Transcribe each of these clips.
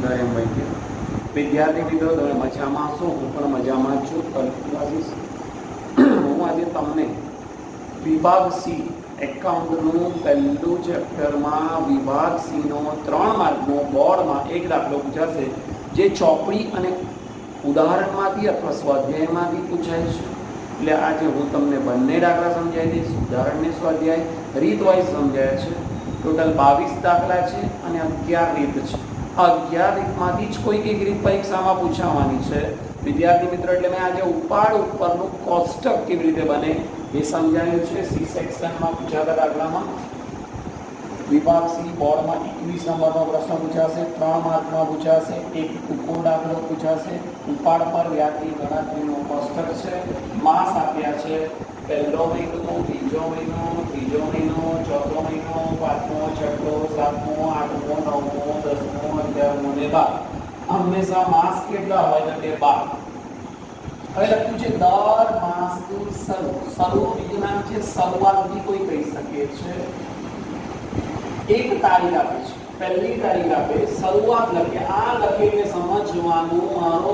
અંદર એમ ભાઈ વિદ્યાર્થી મિત્રો તમે મજામાં છો? હું પણ મજામાં છું. હું આજે તમને વિભાગ સી એકાઉન્ટનું પહેલું ચેપ્ટરમાં વિભાગ સીનો 3 માર્કનો બોર્ડમાં એક દાખલો પૂછાશે જે ચોપડી અને ઉદાહરણમાંથી અથવા સ્વાધ્યાયમાંથી પૂછાય છે. એટલે આજે હું તમને બંને દાખલા સમજાવી દઈશ. ઉદાહરણને સ્વાધ્યાય રીતવાઇઝ સમજાય છે. ટોટલ 22 દાખલા છે અને 11 રીત છે. 11 રીતમાંથી જ કોઈક એક રીત પરીક્ષામાં પૂછાવાની છે વિદ્યાર્થી મિત્રો. એટલે મેં આજે ઉપાડ ઉપરનું કોષ્ટક કેવી રીતે બને એ સમજાવ્યું છે. સી સેક્શનમાં પૂછાતા દાખલામાં વિભાગ સી બોર્ડમાં 21 નંબરનો પ્રશ્ન પૂછાશે, 3 માર્કમાં પૂછાશે, એક ટૂંકો દાખલો પૂછાશે. ઉપાડ પર વ્યાજની ગણતરીનું કોષ્ટક છે. માસ આપ્યા છે: પહેલો મહિનો, બીજો મહિનો, ત્રીજો મહિનો, ચોથો મહિનો, પાંચમો, છઠ્ઠો, સાતમો, આઠમો, નવમો, 10મો, 11મો ને 12. હંમેશા માસ કેટલા હોય તો કે 12. હવે લખ્યું છે દર માસની શરૂ બીજું નામ છે શરૂઆત બી કોઈ કહી શકે છે. એક તારીખ આપે છે, પહેલી તારીખ આપે, શરૂઆત લખે. આ લખીને સમજવાનું મારો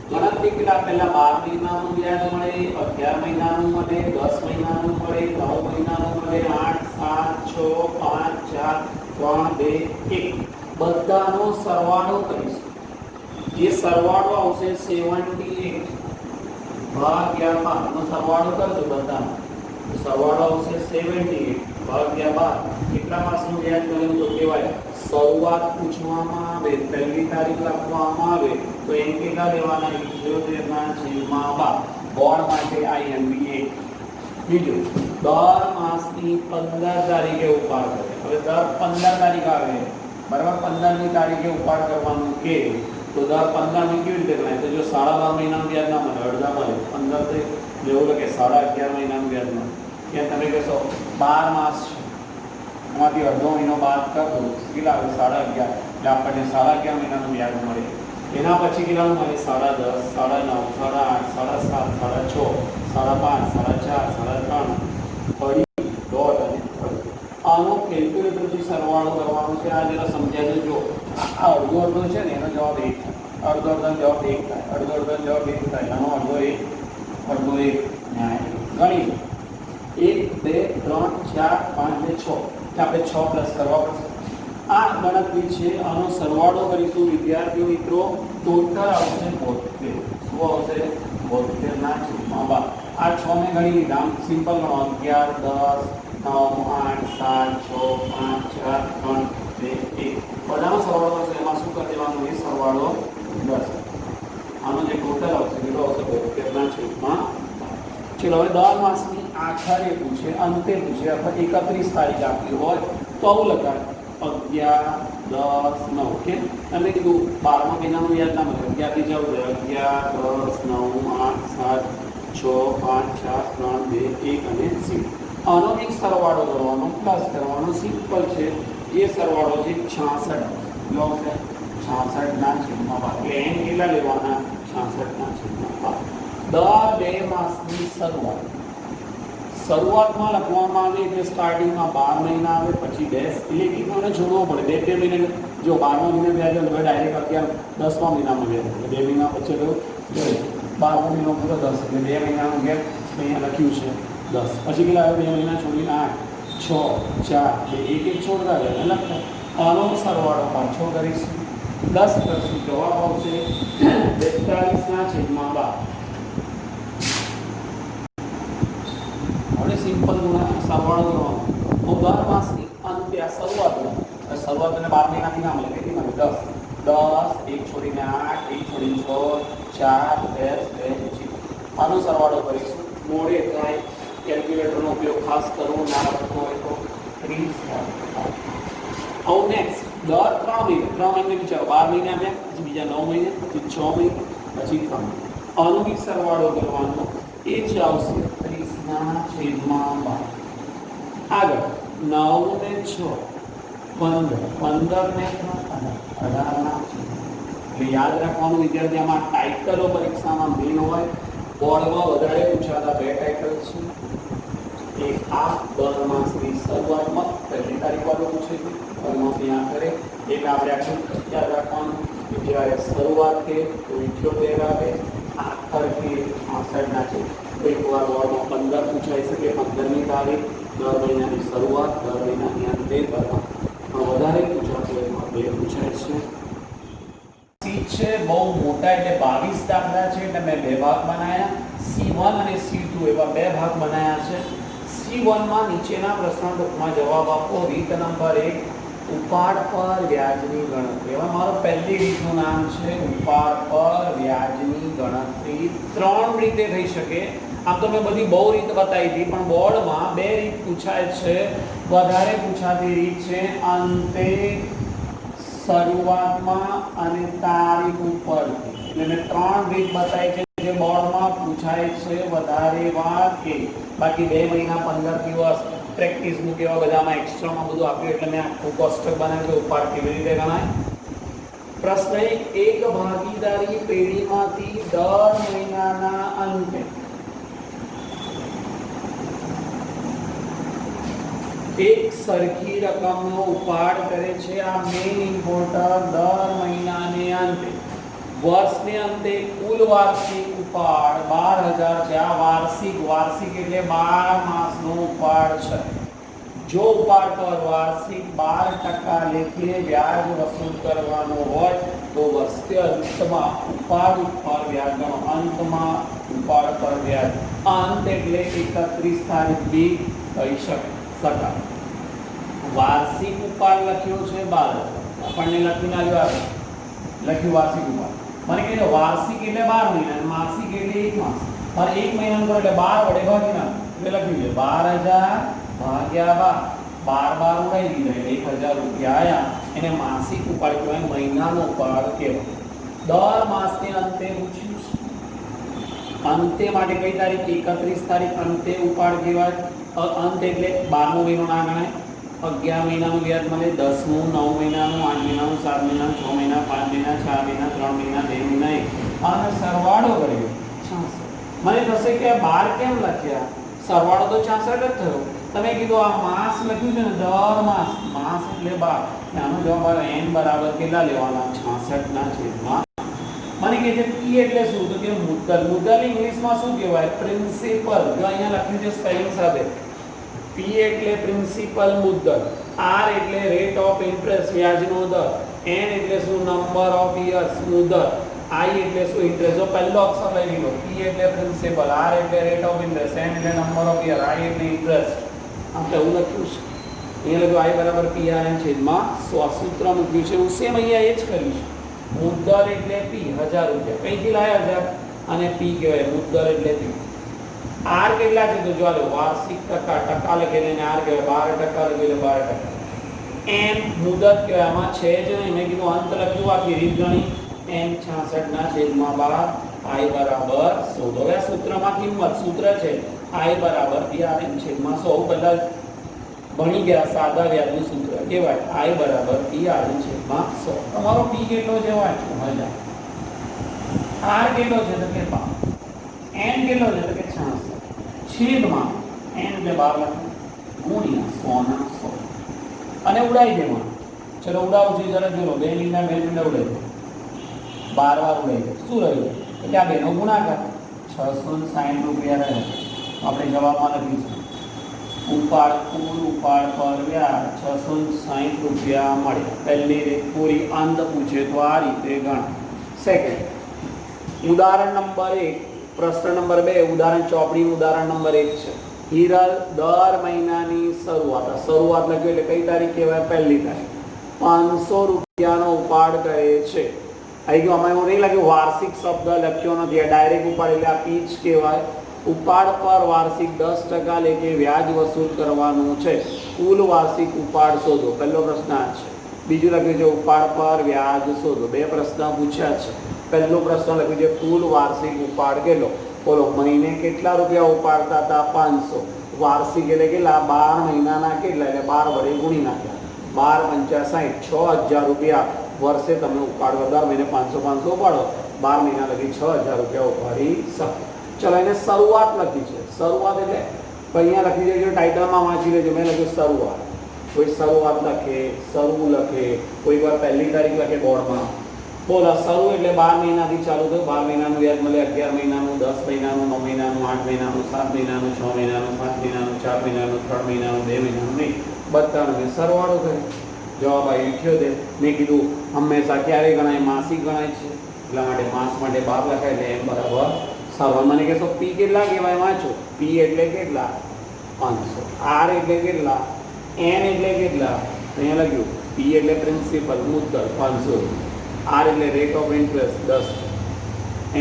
ગણતરી કેટલા પહેલા 12 મહિનાનું વ્યાજ મળે, 11 મહિનાનું મળે, 10 મહિનાનું મળે, 9 મહિનાનું મળે, 8 7 6 5 4 3 2 1 બધાનો સરવાળો કરીશું. જે સરવાળો આવશે 78 ભાગ્યા 12 નો સરવાળો કરજો બધાનો. સરવાળો આવશે 78 ભાગ્યા 12. કેટલા માસનું વ્યાજ મળ્યું તો કહેવાય શરૂઆત પૂછવામાં આવે, પહેલી તારીખ લખવામાં આવે તો એમ કેટલા લેવાના? 78/12. બોર્ડ માટે IMBA. બીજું, દર માસની 15 તારીખે ઉપાડ કરે. હવે દર 15 તારીખ આવે બરાબર, 15મી તારીખે ઉપાડ કરવાનું કે તો દર 15મી કેવી રીતે ગણાય? તો જો 12.5 મહિનાનું વ્યાજ ના મળે, અડધા મળે, 15 થી જેવું લખે 11.5 મહિનાનું વ્યાજ મળે. ત્યાં તમે કહેશો 12 માસ છે, એમાંથી અડધો મહિનો બાદ કરો કેટલા આવે? 11.5. એટલે આપણને 11.5 મહિનાનું વ્યાજ મળે. એના પછી કેટલાનું મળે? 10.5, 9.5, 8, 7, 8, 5, 7, 6, 7.5, 7.5, 1.5 આનો કેલ્ક્યુલેટરથી સરવાળો કરવાનો છે. આ જરા સમજાય જો. આ અડધો અડધો છે ને એનો જવાબ 1 થાય, અડધો અડધો જવાબ 1 થાય, અડધો અડધો જવાબ 1 થાય, આનો અડધો 1, અડધો 1 ગણી 1 2 3 4 5 ને 6. આપણે 6 પ્લસ કરવા પડશે. આ ગણતરી છે, આનો સરવાળો કરીશું વિદ્યાર્થીઓ મિત્રો. ટોટલ આવશે 72. શું આવશે? 72 ના છેદમાં 12. આ 6 ને ગણી લીધા. આમ સિમ્પલ ગણો: 11 10 9 8 7 6 5 4 3 2 1. બધાનો સરવાળો કરશે. એમાં શું કરી દેવાનું? એ સરવાળો 10. આનો જે ટોટલ આવશે કેટલો આવશે? 72 ના છેદમાં. ચલો હવે 10 માસની આખરે પૂછે, અંતે પૂછે અથવા 31 તારીખ આપી હોય તો આવું લખાય 11 10 9. કે તમે કીધું 12મા મહિનાનું વ્યાજ ના મળે, 11 થી જવું 11 10 9 8 7 6 5 4 3 2 1 અને 0. આનો એક સરવાળો કરવાનો, પ્લસ કરવાનો. સિમ્પલ છે. એ સરવાળો છે 66 લો છે 66 ના છેદમાં 12. એટલે એમ કેટલા લેવાના? 66 ના છેદમાં 12. દર 2 માસની શરૂઆતમાં લખવામાં આવે એટલે સ્ટાર્ટિંગમાં 12 મહિના આવે, પછી ડેશ એટલે એકને જોડવો પડે. 2 મહિને જો 12મા મહિને વ્યાજ હોય ડાયરેક્ટ 10મા મહિનામાં વ્યાજ. 2 મહિના પછી જો 12મો મહિનો પૂરો 10 એટલે 2 મહિનાનું વ્યાજ અહીંયા લખ્યું છે 10. પછી કેટલા આવે? 2 મહિના છોડીને 8 6 4 2 1 છોડતા જાય લખતા. આનો સરવાળો પાછો કરીશું, 10 કરશું, જવાબ આવશે 42 ના છેદમાં 12. સિમ્પલ સરવાળો કરવાનો. દર માસની અંતે આ શરૂઆત અને 12 મહિનાથી ના મળે. કેટલી મળે? 10 1 છોડીને 8 1 છોડીને 6 4 2 2. આનો સરવાળો કરીશું. મોડે થાય કેલ્ક્યુલેટરનો ઉપયોગ ખાસ કરવો, ના કરવો હોય તો 30. હવે નેક્સ્ટ દર 3 મહિને વિચારો. 12 મહિના આવ્યા, પછી બીજા 9 મહિને, પછી 6 મહિને, પછી 3 મહિને. આનો બી સરવાળો કરવાનો. એ જ આવશે 30 ના છેદમાં 12. આગળ 9 ને 6 15, 15 ને 3 18 ના છેદમાં. એટલે યાદ રાખવાનું વિદ્યાર્થી, આમાં ટાઇટલો પરીક્ષામાં મેન હોય. બોર્ડમાં વધારે પૂછાતા 2 ટાઇટલ છે. એક આ દર માસની શરૂઆતમાં પહેલી તારીખ વાળું પૂછે છે, દર માસની આખરે. એક આપણે આખું યાદ રાખવાનું. જ્યારે શરૂઆત કે તો 78 આવે, આખર કે 66 ના છે. એક વાર બોર્ડમાં 15 પૂછાઈ શકે, 15મી તારીખ, દર મહિનાની શરૂઆત, દર મહિનાની અંતે, પણ વધારે પૂછાતું એમાં 2 પૂછાય છે. સી છે બહુ મોટા એટલે 22 દાખલા છે એટલે મેં 2 ભાગ બનાવ્યા. C1 અને C2 એવા 2 ભાગ બનાવ્યા છે. C1 માં નીચેના પ્રશ્નો ટૂંકમાં જવાબ આપો. રીત નંબર 1, ઉપાડ પર વ્યાજની ગણતરી. હવે મારું પહેલી રીતનું નામ છે ઉપાડ પર વ્યાજની ગણતરી. 3 રીતે થઈ શકે. આમ તો મેં બધી બહુ રીત બતાવી હતી, પણ બોર્ડમાં 2 રીત પૂછાય છે. વધારે પૂછાતી રીત છે અંતે, શરૂઆતમાં અને તારીખ ઉપર. એટલે મેં 3 રીત બતાવી છે જે બોર્ડમાં પૂછાય છે વધારે વાર કે. બાકી 2 મહિના 15 દિવસ પ્રેક્ટિસ બુક એવા બધામાં એક્સ્ટ્રામાં બધું આપ્યું એટલે મેં આખું કોષ્ટક બનાવ્યું કે ઉપાડ કેવી રીતે ગણાય. પ્રશ્ન 1, એક ભાગીદારી પેઢીમાંથી દર મહિનાના અંતે એક સરખી રકમનો ઉપાડ કરે છે. આ મેઇન ઇમ્પોર્ટન્ટ. દર મહિનાને અંતે, વર્ષને અંતે કુલ વાર્ષિક ઉપાડ 12,000 છે. આ વાર્ષિક એટલે 12 માસનો ઉપાડ છે. જો ઉપાડ પર વાર્ષિક 12% લેખે વ્યાજ વસૂલ કરવાનો હોય તો વર્ષે અંતમાં ઉપાડ ઉપર વ્યાજ ગણો. અંતમાં ઉપાડ પર વ્યાજ. અંત એટલે 31 તારીખ બી થઈ શકાય. વાર્ષિક ઉપાડ લખ્યો છે 12,000. આપણને લખીને આવ્યો લખ્યું વાર્ષિક ઉપાડ. મને કહે વાર્ષિક એટલે 12 મહિના અને માસિક એટલે 1 માસ. પણ 1 મહિનાનું કરો એટલે 12 વડે ભાગી નાખો. એટલે લખ્યું છે 12,000 ભાગ્યા 12 ઉડાઈ દીધા એટલે 1,000 રૂપિયા આયા. એને માસિક ઉપાડ કહેવાય, મહિનાનો ઉપાડ કહેવાય. દર માસને અંતે પૂછ્યું છે. અંતે માટે કઈ તારીખ? 31 તારીખ અંતે ઉપાડ કહેવાય. અંત એટલે 12મો મહિનો ના ગણાય. 11 મહિનાનું વ્યાજ મળે, 10મું, 9 મહિનાનું, 8 મહિનાનું, 7 મહિનાનું, 6 મહિના, 5 મહિના, 4 મહિના, 3 મહિના, 2 મહિના, 1 અને સરવાળો કર્યો 66. મને થશે કે 12 કેમ લખ્યા? સરવાળો તો 66 જ થયો. તમે કીધું આ માસ લખ્યું છે ને, દર માસ, માસ એટલે 12. આનો જવાબ આવે n બરાબર કેટલા લેવાના? 66 ના છેદમાં. મને કહે છે p એટલે શું? તો કે મુદ્દલ. મુદ્દલ ઇંગ્લિશમાં શું કહેવાય? પ્રિન્સિપલ. જો અહીંયા લખ્યું છે સ્પેલિંગ સાથે. p એટલે પ્રિન્સિપલ મુદ્દલ, r એટલે રેટ ઓફ ઇન્ટરેસ્ટ વ્યાજનો દર, n એટલે શું? નંબર ઓફ યર્સ મુદ્દલ, i એટલે શું? ઇન્ટરેસ્ટ. જો પહેલો અક્ષર લઈ લીધો, p એટલે પ્રિન્સિપલ, r એટલે રેટ ઓફ ઇન્ટરેસ્ટ, n એટલે નંબર ઓફ યર, i એટલે ઇન્ટરેસ્ટ. આપણે એવું લખ્યું છે. અહીંયા લખ્યું i બરાબર PRN છેદમાં 100. સૂત્ર મૂક્યું છે. હું સેમ અહીંયા એ જ કર્યું છે. મુદ્દલ એટલે p 1000 રૂપિયા. કઈથી લાયા 1000? અને p કહેવાય મુદ્દલ એટલે p. આર કેટલા છે? તો જો આલો વાર્ષિક ટકા લખીને એને આર કહેવાય. 12% લખીને 12%. એન મુદત કહેવાય. આમાં છે જ નહીં. મેં કીધું અંત લખ્યું, આખી રીત ગણી. એન 66 ના છેદમાં 12, આઈ બરાબર 100. હવે આ સૂત્રમાં કિંમત સૂત્ર છે આઈ બરાબર PRN છેદમાં 100. પહેલા ભણી ગયા સાદા વ્યાજનું સૂત્ર કહેવાય આઈ બરાબર PRN છેદમાં 100. તમારો p કેટલો છે? વાંચો મજા. આર કેટલો છે? તો કે 12. n કેટલો છે? તો કે 66 છેદમાં n એટલે 12 ગુણ્યા 100 ના 100 અને ઉડાઈ દેવાનું. ચલો ઉડાવું છે જરા જોલો. 2 લીંડા 2 લીંડા ઉડાઈ દો. 12 વાર ઉડાઈ દો. શું રહ્યું? એટલે આ બેનો ગુણાકાર 660 રૂપિયા રહ્યો. આપણે જવાબમાં લખીશું ઉપાડ કુલ ઉપાડ પર વ્યાજ 660 રૂપિયા મળે. પહેલી રીત પૂરી. અંત પૂછે તો આ રીતે ગણ. સેકન્ડ ઉદાહરણ નંબર 1, પ્રશ્ન નંબર 2, ઉદાહરણ ચોપડીનું ઉદાહરણ નંબર 1 છે. હિરલ દર મહિનાની શરૂઆત લખ્યું એટલે કઈ તારીખ કહેવાય? પહેલી તારીખ. 500 રૂપિયાનો ઉપાડ કરે છે. આવી ગયું. આમાં એવું નહીં લાગ્યું વાર્ષિક શબ્દ લખ્યો નથી. ડાયરેક્ટ ઉપાડ એટલે આ પીચ કહેવાય. ઉપાડ પર વાર્ષિક 10% લેખે વ્યાજ વસૂલ કરવાનું છે. કુલ વાર્ષિક ઉપાડ શોધો. પહેલો પ્રશ્ન આ છે. બીજું લખ્યું છે ઉપાડ પર વ્યાજ શોધો. 2 પ્રશ્ન પૂછ્યા છે. પહેલો પ્રશ્ન લખ્યું છે કુલ વાર્ષિક ઉપાડ કેટલો? બોલો મહિને કેટલા રૂપિયા ઉપાડતા હતા? 500. વાર્ષિક એટલે કેટલા? 12 મહિનાના કેટલા? એટલે 12 વડે ગુણી નાખ્યા. 12 × 5 = 6000 રૂપિયા વર્ષે તમે ઉપાડો. દર મહિને 500 ઉપાડો. 12 મહિના લગી 6000 રૂપિયા ઉપાડી શકો. ચલો એને શરૂઆત લખી છે. શરૂઆત એટલે અહીંયા લખી દેજો. ટાઇટલમાં વાંચી લેજો. મેં લખ્યું શરૂઆત. કોઈ શરૂઆત લખે, શરૂ લખે, કોઈ વાર પહેલી તારીખ લખે બોર્ડમાં, બોલો શરૂ એટલે 12 મહિનાથી ચાલુ થયું. 12 મહિનાનું વ્યાજ મળે, 11 મહિનાનું, 10 મહિનાનું, 9 મહિનાનું, 8 મહિનાનું, 7 મહિનાનું, 6 મહિનાનું, 5 મહિનાનું, 4 મહિનાનું, 3 મહિનાનું, 2 મહિનાનું નહીં, બધાનું સરવાળો કરે. જવાબ આવી 78. મેં કીધું હંમેશા ક્યારે ગણાય? માસિક ગણાય છે, એટલા માટે માસ માટે 12 લખાય એટલે એમ બરાબર સરવાળો. મને કહેશો પી કેટલા કહેવાય? વાંચો. પી એટલે કેટલા? 500. આર એટલે કેટલા? એન એટલે કેટલા? અહીંયા લખ્યું પી એટલે પ્રિન્સિપલ મુદ્દલ 500, આર એટલે રેટ ઓફ ઇન્ટરેસ્ટ 10,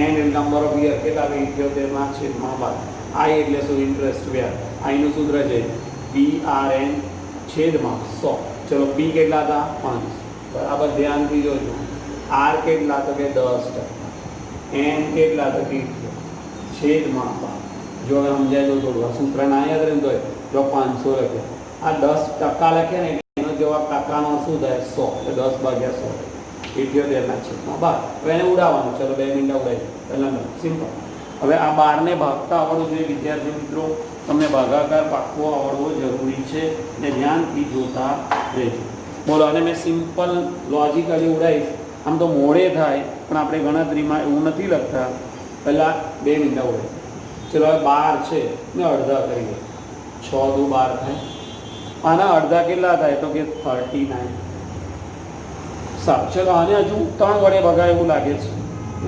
એન એટલે નંબર ઓફ યર કેટલા? 78 ના છેદમાં 12. આઈ એટલે શું? ઇન્ટરેસ્ટ વ્યાજ. આઈનું સૂત્ર છે પી આર એન છેદમાં 100. ચલો પી કેટલા હતા? 5. બરાબર ધ્યાનથી જોજો. આર કેટલા? તો કે 10%. એન કેટલા? તો કે છેદમાં 12. જો હવે સમજાય તો થોડું આ સૂત્ર ના યાદ રહે તો જો 500 લખે, આ 10% લખે ને એનો જવાબ ટકાનો શું થાય? 100. એટલે 10 ભાગ્યા 100, 78 ના છેદમાં 12. હવે એને ઉડાવવાનું. ચલો 2 મિનિટ ઉડાવી પહેલાં સિમ્પલ. હવે આ 12ને ભાગતા આવડવું જોઈએ વિદ્યાર્થી મિત્રો. તમને ભાગાકાર પાકવો આવડવો જરૂરી છે ને ધ્યાનથી જોતા રહેજો. બોલો અને મેં સિમ્પલ લોજિકલી ઉડાવીશ. આમ તો મોડે થાય પણ આપણે ગણતરીમાં એવું નથી લખતા. પહેલાં 2 મિનિટ ઉડાવી. ચલો હવે 12 છે ને અડધા કરીએ. 6 દુ 12 થાય. આના અડધા કેટલા થાય? તો કે 39. સારું. ચલો આને હજુ 3 વડે ભગાય એવું લાગે છે.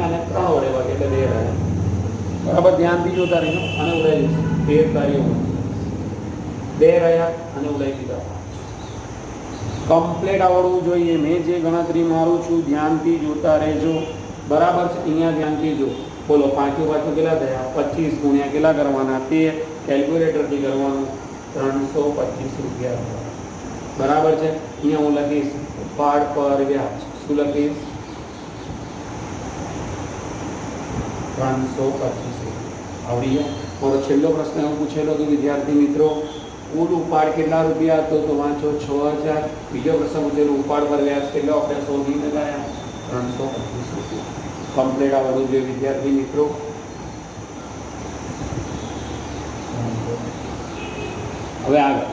આને 3 વડે ભાગે એટલે 2 રહ્યા. બરાબર ધ્યાનથી જોતા રહીને આને ઉડાવી દઈશું. 13 તારીખ 2 રહ્યા અને ઉડાવી દીધા. કમ્પ્લેટ આવડવું જોઈએ. મેં જે ગણતરી મારું છું ધ્યાનથી જોતા રહેજો. બરાબર છે? અહીંયા ધ્યાનથી જો. બોલો પાછું કેટલા થયા? 25 ગુણ્યા કેટલા કરવાના? 13. કેલ્ક્યુલેટરથી કરવાનું. 325 રૂપિયા. બરાબર છે? અહીંયા હું લખીશ ઉપાડ પર વ્યાજ. શું લખીશ? 325. આવડી ગયા? મારો છેલ્લો પ્રશ્ન એવું પૂછેલો હતો વિદ્યાર્થી મિત્રો, કુલ ઉપાડ કેટલા રૂપિયા હતો? તો વાંચો 6000. બીજો પ્રશ્ન પૂછેલો ઉપાડ પર વ્યાજ કેટલો? આપણે શોધીને લાયા 325 રૂપિયા. કમ્પ્લીટ આવડવું જોઈએ વિદ્યાર્થી મિત્રો. હવે આગળ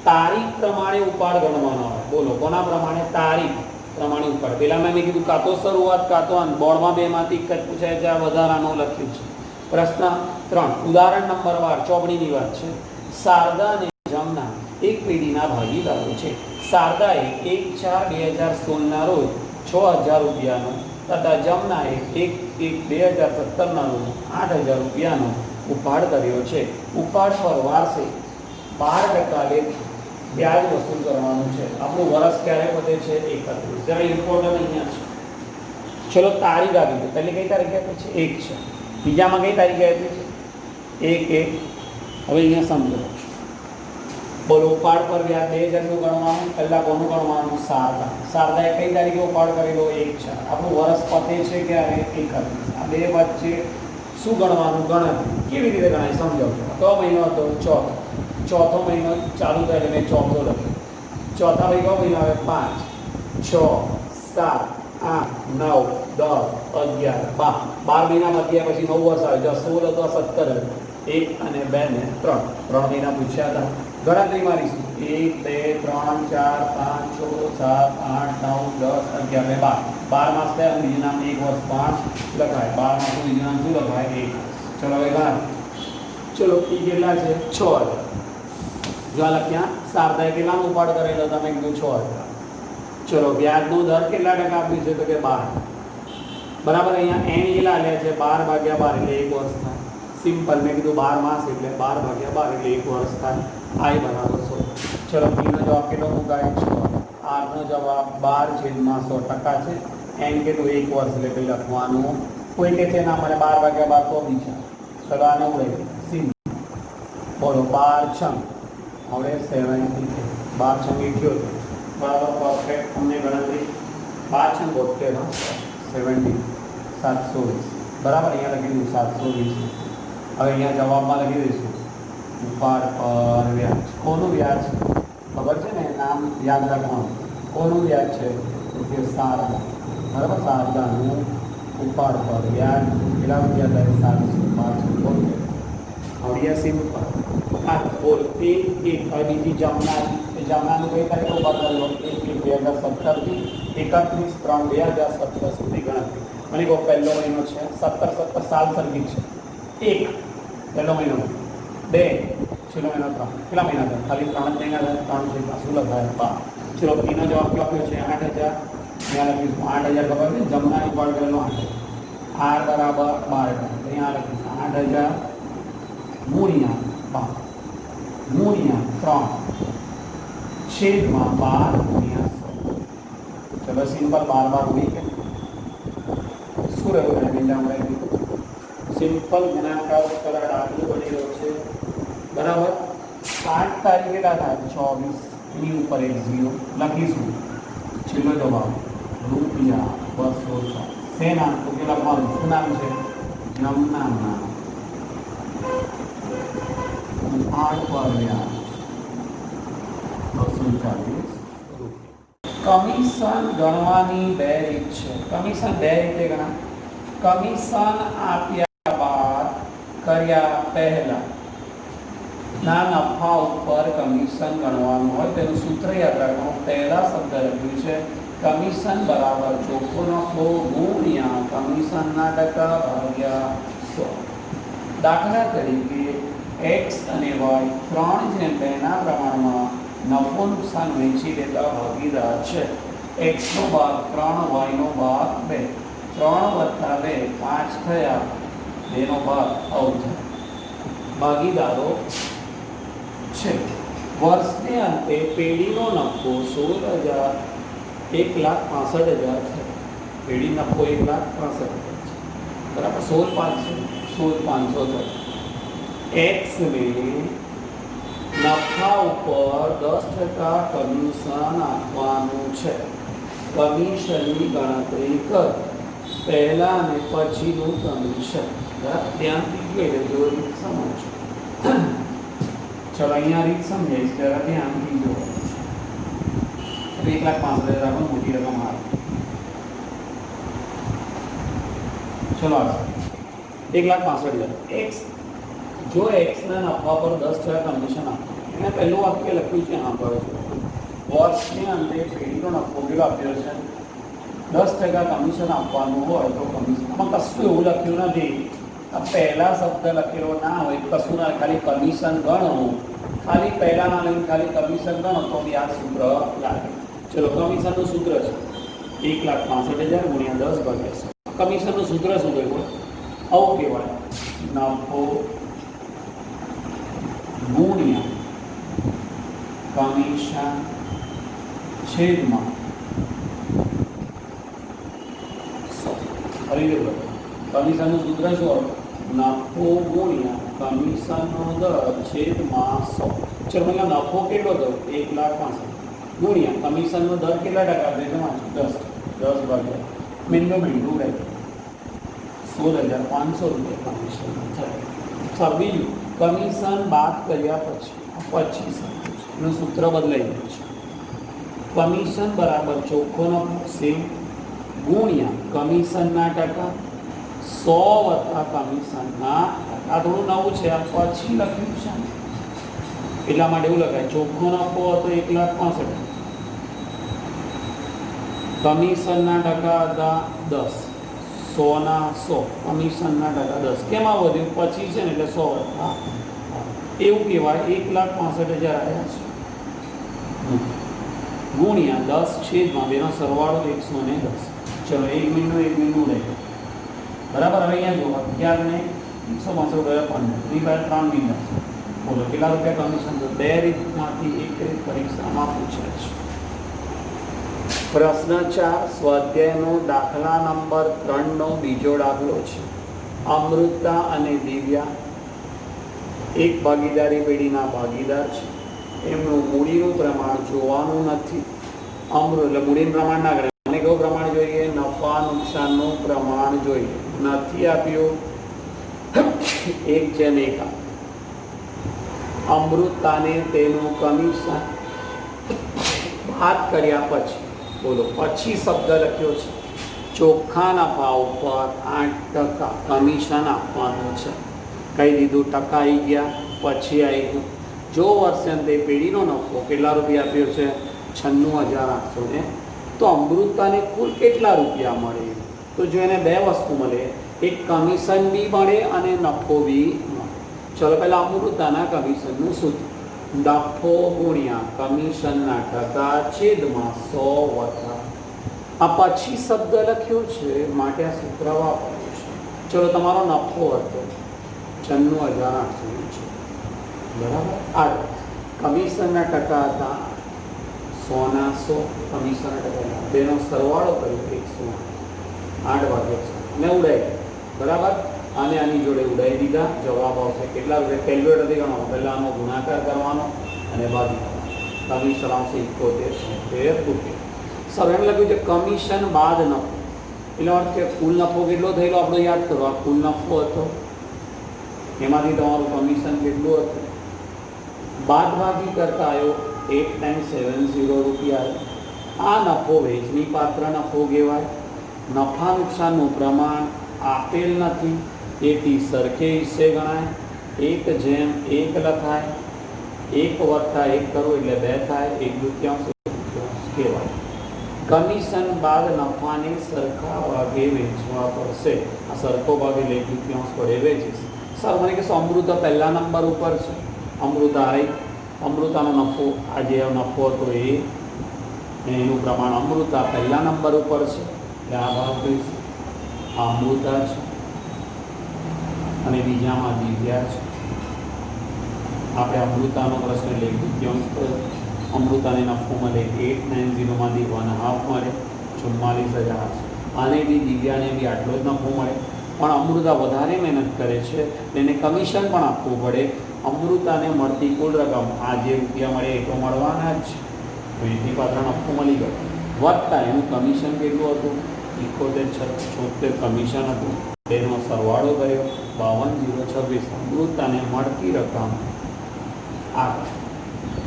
તારીખ પ્રમાણે ઉપાડ ગણવાનો આવે. બોલો કોના પ્રમાણે? તારીખ પ્રમાણે ઉપાડ. પહેલાં મેં કીધું કાં તો શરૂઆત કાં તો અંત. બોર્ડમાં બેમાંથી એક જ પૂછાય છે. આ વધારાનું લખ્યું છે. પ્રશ્ન 3 ઉદાહરણ નંબર 12 ચોપડીની વાત છે. શારદા અને જમના એક પેઢીના ભાગીદારો છે. શારદાએ 1/4/2016 રોજ 6000 રૂપિયાનો તથા જમનાએ 1/1/2017 રોજ 8000 રૂપિયાનો ઉપાડ કર્યો છે. ઉપાડ પર વાર્ષે 12% લે વ્યાજ વસૂલ કરવાનું છે. આપણું વર્ષ ક્યારે પતે છે? 31. જરા ઇમ્પોર્ટન્ટ અહીંયા છે. ચલો તારીખ આપી દો. પહેલી કઈ તારીખ આપી છે? 1 છે. બીજામાં કઈ તારીખે આપી છે? 1/1. હવે અહીંયા સમજો. બોલો ઉપાડ પર વ્યાજ 2000નું ગણવાનું. પહેલાં કોનું ગણવાનું? શારદા. શારદાએ કઈ તારીખે ઉપાડ કરેલો? 1/4. આપણું વર્ષ પતે છે ક્યારે? 31. આ બે વચ્ચે શું ગણવાનું? ગણતરી. કેવી રીતે ગણાય સમજાવજો. કયો મહિનો હતો? ચોથો મહિનો ચાલુ થાય એટલે મેં ચોથો લખ્યો. ચોથા ભાઈ કયો મહિનો આવે? 5, 6, 7, 8, 9, 10, 11, 12. 12 મહિના પત્યા પછી 9 વર્ષ આવે. જો 16 હતો 17 હતો. 1 અને 2 ને 3 મહિના પૂછ્યા હતા. ગણતરી મારીશું. 1, 2, 3, 4, 5, 6, 7, 8, 9, 10, 11, 12. 12 માસ થયા. બીજું નામ 1 વર્ષ 5 લખાય. 12 માસનું બીજું નામ શું લખાય? 1. ચલો હવે ગણ. ચલો પી કેટલા છે? 6000. જો આ લખ્યા શારદાએ કેટલાનો ઉપાડ કરેલો? તમે કીધું 6000. ચલો વ્યાજનો દર કેટલા ટકા આપ્યું છે? તો કે 12. બરાબર. અહીંયા એન કેટલા આલ્યા છે? 12/12 એટલે 1 વર્ષ થાય. સિમ્પલ. મેં કીધું 12 માસ એટલે 12/12 એટલે 1 વર્ષ થાય. આઈ બરાબર 100. ચલો પીનો જવાબ કેટલો મુકાય? 6. આરનો જવાબ 12/100% છે. એન કેટલું? 1 વર્ષ એટલે કંઈ લખવાનું કોઈ કે છે ના મને 12/12 તો બીજા. ચલો આને ઉડે સિમ્પલ. બોલો 12 છંગ હવે 70. 12 છંગ 78. બરાબર પરફેક્ટ. અમને ગણતરી 12 છંગ 72 70 720. બરાબર. અહીંયા લખી દઉં 720. હવે અહીંયા જવાબમાં લખી દઈશું ઉપાડ પર વ્યાજ. કોનું વ્યાજ? ખબર છે ને? નામ યાદ રાખવાનું. કોનું વ્યાજ છે? તો કે શારદા. બરાબર. શારદાનું ઉપાડ પર વ્યાજ કેટલા રૂપિયા થાય? 705. આવડ્યા સિમ્પલ. હા બોલ. 1 હવે બીજી જમના જમણાનું કઈ તારીખે ઉભા કર્યો 1/1/2017 થી 31/3/2017 સુધી ગણતરી. મને કહો પહેલો મહિનો છે 17 સાલ સર્વિસ છે. 1 પહેલો મહિનો, 2 છેલ્લો મહિનો, 3 કેટલા મહિના થયા? ખાલી 3 જ મહિના થયા. 3 છે શું લખાય? 12. ચલો એનો જવાબ લખ્યો છે 8000. ત્યાં લખીશું 8000 ખબર છે જમણા ઉપાડ કરેલો 8 બરાબર 12. અહીંયા લખીશું 8000 ગુણ્યા 12 ગુણ્યા 3 છેદમાં 12 ગુણ્યા 100. ચલો સિમ્પલ 12 ઉડી કે શું રહ્યું ને બીજા સિમ્પલ ગુણાકાર કરા દાખલો બની રહ્યો છે બરાબર. 8 તારીખે દાખલા 24 ની ઉપર એક 0 લખીશું. છેલ્લો જવાબ રૂપિયા 200. શેના તો કે લખવાનું શું નામ છે? જમના. 8 વાગ્યા 240. કમિશન ગણવાની બે રીત છે. કમિશન બે રીતે ગણા. કમિશન આપ્યા બાદ કર્યા પહેલા ના નફા ઉપર કમિશન ગણવાનું હોય તેનું સૂત્ર યાદ રાખવાનું. પહેલા શબ્દ લખ્યું છે કમિશન બરાબર ચોખ્ખો નફો ગુણ્યા કમિશનના ટકા ભાગ્યા 100. દાખલા તરીકે x અને y 3:2 પ્રમાણમાં નફો નુકસાન વહેંચી લેતા ભાગીદાર છે. x નો ભાગ 3, y નો ભાગ 2. 3 + 2 5 થયા. 2 નો ભાગ અવધા ભાગીદારો છે. વર્ષને અંતે પેઢીનો નફો 16,000 1,65,000 થયો. પેઢી નફો 1,65,000 છે બરાબર. 16,500 થયો. x ને નફા ઉપર 10% કમિશન આપવાનું છે. કમિશનની ગણતરી કર. પહેલા અને પછીનું કમિશન ધ્યાનથી જોઈએ જો રીત સમજો. ચલો અહીંયા રીત સમજાઈશ જરા ધ્યાનથી જો. 1,65,000 રાખો મોટી રકમ આવે. ચલો 1,65,000 x જો x ના નફા પર 10% કમિશન આપો. એને પહેલું વાક્ય લખ્યું છે સાંભળો છો. વર્ષની અંતે પેઢીનો નફો કેટલો આપ્યો છે? 10% કમિશન આપવાનું હોય તો કમિશન. આમાં કશું એવું લખ્યું નથી. આ પહેલા શબ્દ લખેલો ના હોય કશું ના, ખાલી કમિશન ગણો. ખાલી પહેલા ના લઈને ખાલી કમિશન ગણો તો બી આ સૂત્ર લાગે. ચલો કમિશનનું સૂત્ર છે 1,65,000 ગુણ્યા 10 ભાગ્યા 100. કમિશનનું સૂત્ર શું કહ્યું? આવું કહેવાય નફો ગુણ્યા કમિશન છેદમાં 100. ફરી કમિશનનું સૂત્ર શું? નફો ગુણ્યા કમિશનનો દર છેદમાં 100. ચલો અહીંયા નફો કેટલો થયો? 1,65,000 ગુણ્યા કમિશનનો દર કેટલા ટકા? 10 ભાગ્યા મીંડું રહે 16,500 રૂપિયા કમિશન થાય. બીજું કમિશન બાદ કર્યા પછી એનું સૂત્ર બદલાઈ ગયું છે. કમિશન બરાબર ચોખ્ખો નફો સેમ ગુણ્યા કમિશનના ટકા 100 + કમિશનના આ થોડું નવું છે. આ પછી લખ્યું છે એટલા માટે એવું લખાય. ચોખ્ખો નફો હતો 1,65,000. કમિશનના ટકા હતા 10. 100 ના 100 કમિશનના ટકા 10. કેમ આ વધ્યું? પછી છે ને એટલે 100 એવું કહેવાય. 1,65,000 આવ્યા છે ગુણ્યા 10 છેદમાં 2 નો સરવાળો 110. ચલો 1 મહિનો રહે બરાબર. હવે અહીંયા જો 11 ને 165 15 3 મહિના. બોલો કેટલા રૂપિયા કમિશન? તો બે રીતમાંથી એક રીત પરીક્ષામાં પૂછાય છે. પ્રશ્ન 4 સ્વાધ્યાયનો દાખલા નંબર 3 નો બીજો દાખલો છે. અમૃતા અને દિવ્યા એક ભાગીદારી પેઢીના ભાગીદાર છે. એમનું મૂડીનું પ્રમાણ જોવાનું નથી. એટલે મૂડીનું પ્રમાણ ના કરે. મને કેવું પ્રમાણ જોઈએ? નફા નુકસાનનું પ્રમાણ જોઈએ. નથી આપ્યું 1/1. અમૃતાને તેનું કમિશન બાદ કર્યા પછી બોલો પછી શબ્દ લખ્યો છે ચોખ્ખા નફા ઉપર 8% કમિશન આપવાનું છે. કહી દીધું ટકા આવી ગયા. પછી આવી ગયું જો વર્ષે અંતે પેઢીનો નફો કેટલા રૂપિયા આપ્યો છે 96,800 તો અમૃતાને કુલ કેટલા રૂપિયા મળે? તો જો એને બે વસ્તુ મળે, એક કમિશન બી મળે અને નફો બી મળે. ચલો પહેલાં અમૃતાના કમિશનનું સૂત્ર, નફો ગુણ્યા કમિશનના ટકા છેદમાં 100 વત્તા આ પછી શબ્દ લખ્યો છે માટે આ સૂત્ર વાપર્યું છે. ચલો તમારો નફો હતો 96,800 છે, બરાબર. આ કમિશનના ટકા હતા 100ના 100, કમિશનના ટકા બેનો સરવાળો કર્યો 108 વાગે અને ઉડાઈ, બરાબર. અને આની જોડે ઉડાઈ દીધા, જવાબ આવશે કેટલા રૂપિયા? કેલ્ક્યુલેટરથી ગણવાનો, પહેલાં આનો ગુણાકાર કરવાનો અને બાજુ કમિશન આવશે 71 રૂપિયા. સર એમ લખ્યું છે કમિશન બાદ નફો, એટલે અર્થ કે કુલ નફો કેટલો થયેલો આપણો યાદ કરો. આ કુલ નફો હતો, એમાંથી તમારું કમિશન કેટલું હતું, બાદબાકી કરતા આવ્યો 8970 રૂપિયા. આ નફો વહેંચણી પાત્ર નફો કહેવાય. નફા નુકસાનનું પ્રમાણ આપેલ નથી, તેથી સરખે હિસ્સે ગણાય. 1/1 લખાય, 1 વત્તા 1 કરો એટલે 2 થાય, 1/2 કહેવાય. કમિશન બાદ નફાને સરખા ભાગે વેચવા પડશે. આ સરખો ભાગે 1/2 વડે વેચીશ. સર મને કહેશો અમૃતા પહેલા નંબર ઉપર છે, અમૃતા રહી, અમૃતાનો નફો આ જે નફો હતો એનું પ્રમાણ અમૃતા પહેલા નંબર ઉપર છે, એટલે આ ભાગ કહીશ આ અમૃતા છે અને બીજામાં દિવ્યા છે. આપણે અમૃતાનો પ્રશ્ન 1/2 અમૃતાને નફો મળે 890 માંથી 1/2 મળે 44,000. આને બી દિવ્યાને બી આટલો જ નફો મળે, પણ અમૃતા વધારે મહેનત કરે છે એને કમિશન પણ આપવું પડે. અમૃતાને મળતી કુલ રકમ આ જે રૂપિયા મળે એ તો મળવાના જ, તો એની પાત્ર નફો મળી ગયો, વત્તા એનું કમિશન કેટલું હતું 71,76 કમિશન હતું, એનો સરવાળો કર્યો 52,026. અમૃતાને મળતી રકમ આ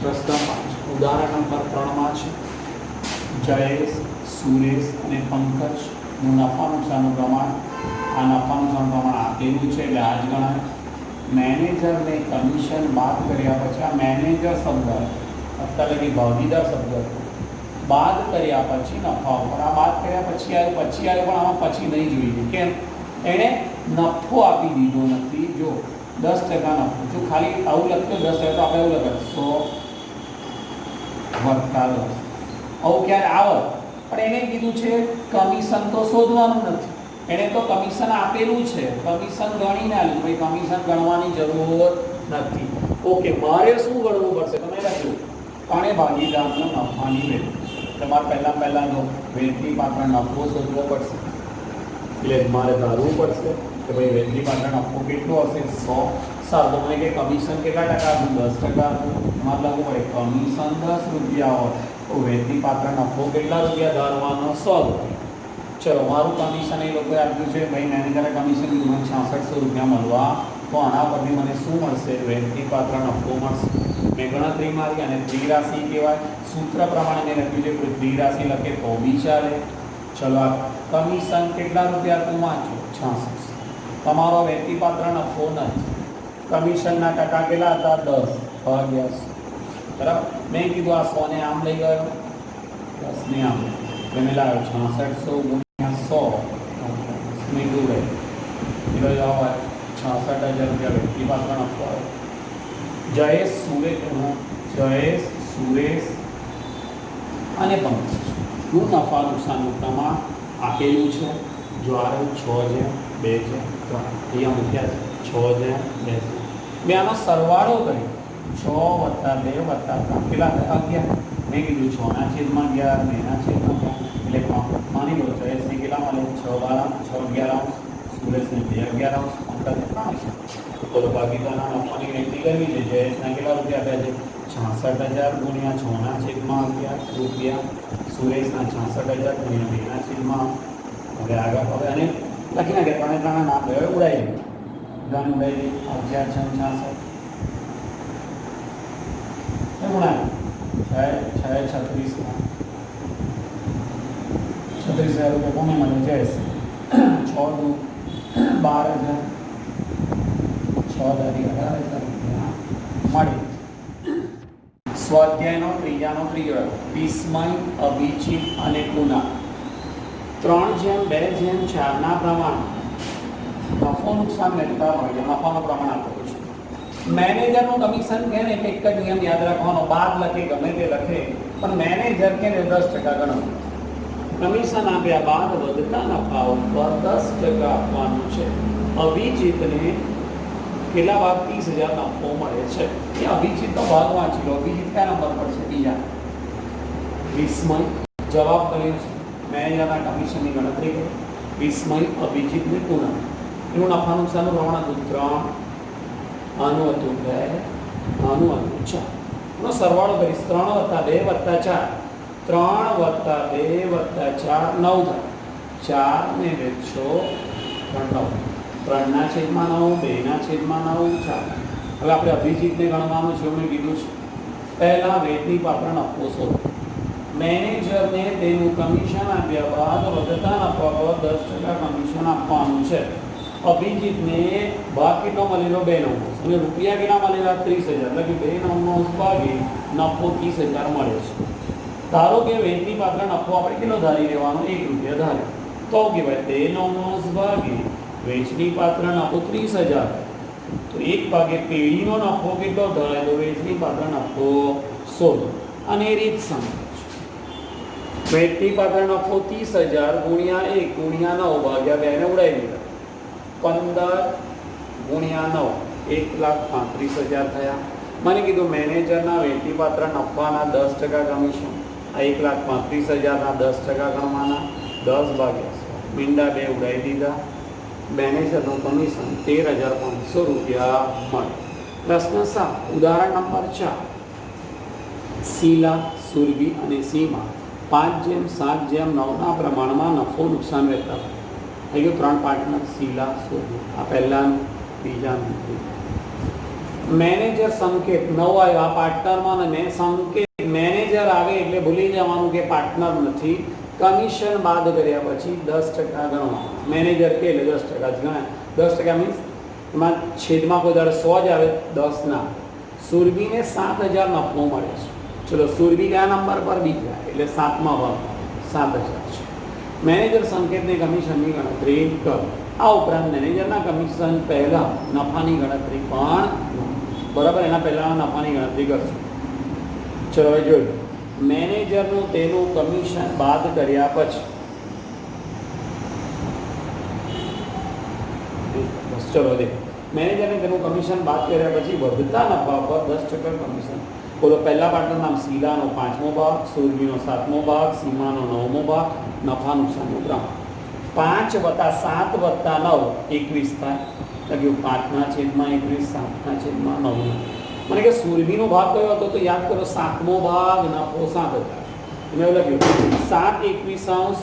પ્રશ્ન 5 ઉદાહરણ નંબર 3માં છે. જયેશ, સુરેશ અને પંકજનું નફા નુકસાનનું પ્રમાણ, આ નફા નુકસાનનું પ્રમાણ આપેલું છે એટલે આ જ ગણાય. મેનેજરને કમિશન બાદ કર્યા પછી, આ મેનેજર શબ્દ અત્યારે કે ભાગીદાર શબ્દ બાદ કર્યા પછી નફા ઉપર, આ બાદ કર્યા પછી આવ્યું પણ આમાં પછી નહીં જોઈએ, કેમ? એણે નફો આપી દીધો નથી. જો 10% નફો, જો ખાલી આવું લખ્યું 10% તો આપણે એવું લખ્યું 100 વત્તા 10, આવું ક્યારે આવે? પણ એને કીધું છે કમિશન તો શોધવાનું નથી, એણે તો કમિશન આપેલું છે, કમિશન ગણીને આપ્યું, ભાઈ કમિશન ગણવાની જરૂર નથી. ઓકે, મારે શું ગણવું પડશે? તમે લખ્યું ત્રણે ભાગીદારનો નફાની વેલ્યુ. તમારે પહેલાં જો વેચની પાત્ર નફો શોધવો પડશે, એટલે મારે ધારવું પડશે કે ભાઈ વેચની પાત્ર નફો કેટલો હશે 100. સર તો મને કે કમિશન કેટલા ટકા હતું? 10%. તમારે લાગવું પડે કમિશન 10 રૂપિયા હોય તો વેચની પાત્ર નફો કેટલા રૂપિયા ધારવાનો? 100 રૂપિયા. ચલો મારું કમિશન એ લોકોએ આપ્યું છે, ભાઈ મેનેજરે કમિશન કીધું મને 6600 રૂપિયા મળવા, તો આના પરથી મને શું મળશે? વેચની પાત્ર નફો મળશે. મેં ગણતરી મારી અને દ્વિરાશિ કહેવાય, સૂત્ર પ્રમાણે મેં લખ્યું છે, કોઈ દ્વિરાશિ લખે તો બી ચાલે. ચલો આ કમિશન કેટલા રૂપિયા હતું? વાંચો 66. તમારો વેચની પાત્ર નફો નથી, કમિશનના ટકા કેટલા હતા? 10 ભાગ્યા 100, બરાબર. મેં કીધું આ 100 ને આમ લઈ ગયો, 10 ને આમ તમે લાવ્યો 6600 ગુણ્યા 100 મેં કીધું એટલો જવાબ આવે 66,000 રૂપિયા વેચની પાત્ર નફો આવે. જયેશ, સુરેશ અને પંકજનું નફા નુકસાનનું પ્રમાણ આપેલું છે. જો આ 6/2/3 અહીંયા મૂક્યા છે 6/2/3. મેં આનો સરવાળો કર્યો 6 વત્તા 2 વત્તા 3 કેટલા થાય? 11. મેં કીધું 6/11 2/11 એટલે માની લો જયેશને કેટલા મળે? 6/12 6/11, સુરેશને 2/11, પંકજને 5. તો ભાગીદારના નફાની ગણતરી કરવી છે. જયેશના કેટલા રૂપિયા આપ્યા છે? 66,000 ગુણ્યા 6/11 રૂપિયા, સુરેશના 66,000 ગુણ્યા 2/11. હવે આગળ હવે અને લખી નાખે 3 નામ હવે ઉડાવી દે, ગણ ઉડાવી દે 11×6 = ગુણાકાર 6 36 36,000 રૂપિયા કોને મળે? જયેશ. 6 12,000, 6 × 18,000 રૂપિયા મળે. સ્વાધ્યાયનો ત્રીજાનો ત્રીજો વિસ્મય, અભિજીત અને કુનાલ 3:2:4 પ્રમાણ નફો નુકસાન લેતા હોય છે. નફાનું પ્રમાણ આપેલું છે. મેનેજરનું કમિશન કે ને એક જ નિયમ યાદ રાખવાનો, બાદ લખે ગમે તે લખે પણ મેનેજર કે 10% ગણો. કમિશન આપ્યા બાદ વધતા નફા ઉપર 10% આપવાનું છે. અભિજીતને કેટલા ભાગ 30,000 નફો મળે છે. એ અભિજીતનો ભાગ વાંચી લો. અભિજીત કયા નંબર પર છે? બીજા. વિસ્મય જવાબ કર્યો છે. મેનેજરના કમિશનની ગણતરી કરો. વિસ્મય, અભિજીત ને કુનાલ. એનું નફા નુકસાનનું પ્રમાણ હતું 3, આનું હતું 2, આનું હતું 4. એનો સરવાળો કરીશ. 3 + 2 + 4, 3 + 2 + 4 9 થાય. 4 ને વેચો 9, 3 ના છેદમાં 9, 2 ના છેદમાં 9, 4. હવે આપણે અભિજીતને ગણવાનું છે. મેં કીધું છે પહેલા વેચની પાત્ર નફો શોધો. મેનેજરને તેનું કમિશન આપ્યા બાદ વધતા નફા પર 10% કમિશન આપવાનું છે. અભિજીતને ભાગ કેટલો મળેલો? 2/9 અને રૂપિયા કેટલા મળેલા? 30,000. એટલે કે 2/9 ભાગે નફો 30,000 મળે છે. ધારો કે વેચની પાત્ર નફો આપણે કેટલો ધારી લેવાનો? 1 રૂપિયા ધારે તો કહેવાય 2/9 ભાગે વેચની પાત્ર નફો 30,000. તો 1 ભાગે પેઢીનો નફો કેટલો થાય? તો વેચની પાત્ર નફો 16. અને એ રીત સમજો. વેચની પાત્ર નફો 30,000 ગુણ્યા 1 ગુણ્યા 9 ભાગ્યા 2 ને ઉડાવી દીધા. 15 ગુણ્યા 9 1,35,000 થયા. મને કીધું મેનેજરના વેચની પાત્ર નફાના 10% કમિશન. આ 1,35,000ના 10% ગણવાના. 10 ભાગ્યા 100 મીંડા 2 ઉડાવી દીધા. મેનેજરનું કમિશન 13,500 રૂપિયા મળે. પ્રશ્ન 7 ઉદાહરણ નંબર 4. શીલા, સુરભી અને સીમા 5:7:9 પ્રમાણમાં નફો નુકસાન રહેતા હોય. થઈ ગયું 3 પાર્ટનર શીલા, સુરભી. આ પહેલાનું, બીજાનું. મેનેજર સંકેત 9 આવ્યો. આ પાર્ટનરમાં અને સંકેત મેનેજર આવે એટલે ભૂલી જવાનું કે પાર્ટનર નથી. કમિશન બાદ કર્યા પછી 10% ગણવાનું. મેનેજર કે એટલે 10% જ ગણાય. 10% મીન્સ એમાં છેદમાં કોઈ દર 100 જ આવે, 10 ના. સુરભીને 7,000 નફો મળે છે. ચલો સુરભી કયા નંબર પર? બીજા, એટલે 7મા ભાગ 7,000 છે. મેનેજર સંકેતને કમિશનની ગણતરી કરો. આ ઉપરાંત મેનેજરના કમિશન પહેલા નફાની ગણતરી પણ બરાબર એના પહેલાના નફાની ગણતરી કરશે. ચલો હવે જોયું. મેનેજરનું તેનું કમિશન બાદ કર્યા પછી ચલો દે મેનેજરને તેનું કમિશન બાદ કર્યા પછી વધતા નફા પર 10% કમિશન. બોલો પહેલા પાર્ટનર નામ શીલાનો 5મો ભાગ, સુરભીનો 7મો ભાગ, સીમાનો 9મો ભાગ. નફા નુકસાનનું પ્રમાણ 5 + 7 + 9 21 થાય. લખ્યું 5/21, 7/9. મને કે સુરભીનો ભાગ કયો હતો? તો યાદ કરો 7મો ભાગ નફો 7,000. મેં એવું લખ્યું 7/21